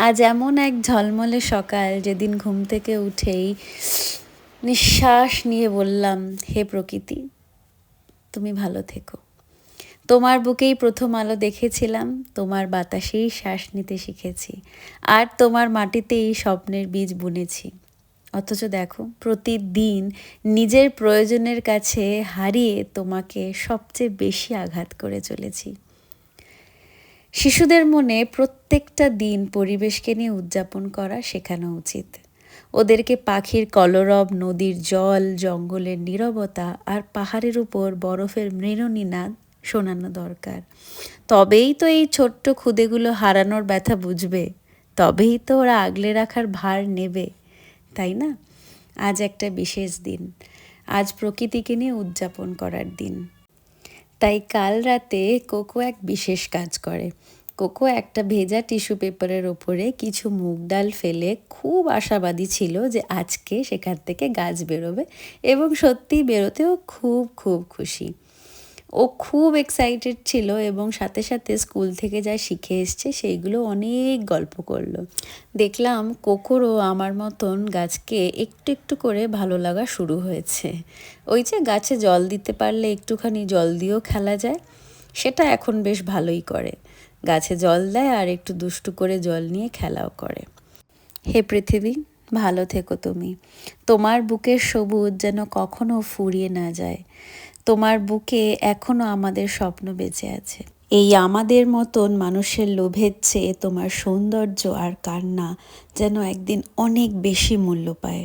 আজ এমন এক ঝলমলে সকাল, যেদিন ঘুম থেকে উঠেই নিঃশ্বাস নিয়ে বললাম, হে প্রকৃতি, তুমি ভালো থেকো। তোমার বুকেই প্রথম আলো দেখেছিলাম, তোমার বাতাসেই শ্বাস নিতে শিখেছি, আর তোমার মাটিতেই স্বপ্নের বীজ বুনেছি। অথচ দেখো, প্রতিদিন নিজের প্রয়োজনের কাছে হারিয়ে তোমাকে সবচেয়ে বেশি আঘাত করে চলেছি। শিশুদের মনে প্রত্যেকটা দিন পরিবেশকে নিয়ে উদযাপন করা শেখানো উচিত। ওদেরকে পাখির কলরব, নদীর জল, জঙ্গলের নীরবতা আর পাহাড়ের উপর বরফের মৃণনীনাদ শোনানো দরকার। তবেই তো এই ছোট্ট খুদেগুলো হারানোর ব্যথা বুঝবে, তবেই তো ওরা আগলে রাখার ভার নেবে, তাই না? আজ একটা বিশেষ দিন, আজ প্রকৃতিকে নিয়ে উদযাপন করার দিন। তাই কাল রাতে কোকো এক বিশেষ কাজ করে। কোকো একটা ভেজা টিস্যু পেপারের ওপরে কিছু মুগ ডাল ফেলে খুব আশাবাদী ছিল যে আজকে সেখান থেকে গাছ বেরোবে, এবং সত্যিই বেরোতেও খুব খুব খুশি। ও খুব এক্সাইটেড ছিল এবং সাথে সাথে স্কুল থেকে যা শিখে এসছে সেইগুলো অনেক গল্প করলো। দেখলাম কোকোরও আমার মতন গাছকে একটু একটু করে ভালো লাগা শুরু হয়েছে। ওই যে গাছে জল দিতে পারলে একটুখানি জল দিয়েও খেলা যায়, সেটা এখন বেশ ভালোই করে। গাছে জল দেয় আর একটু দুষ্টু করে জল নিয়ে খেলাও করে। হে পৃথিবী, ভালো থেকো তুমি। তোমার বুকের সবুজ যেন কখনো ফুরিয়ে না যায়। তোমার বুকে এখনো আমাদের স্বপ্ন বেঁচে আছে। এই আমাদের মতন মানুষের লোভের চেয়ে তোমার সৌন্দর্য আর কান্না যেন একদিন অনেক বেশি মূল্য পায়।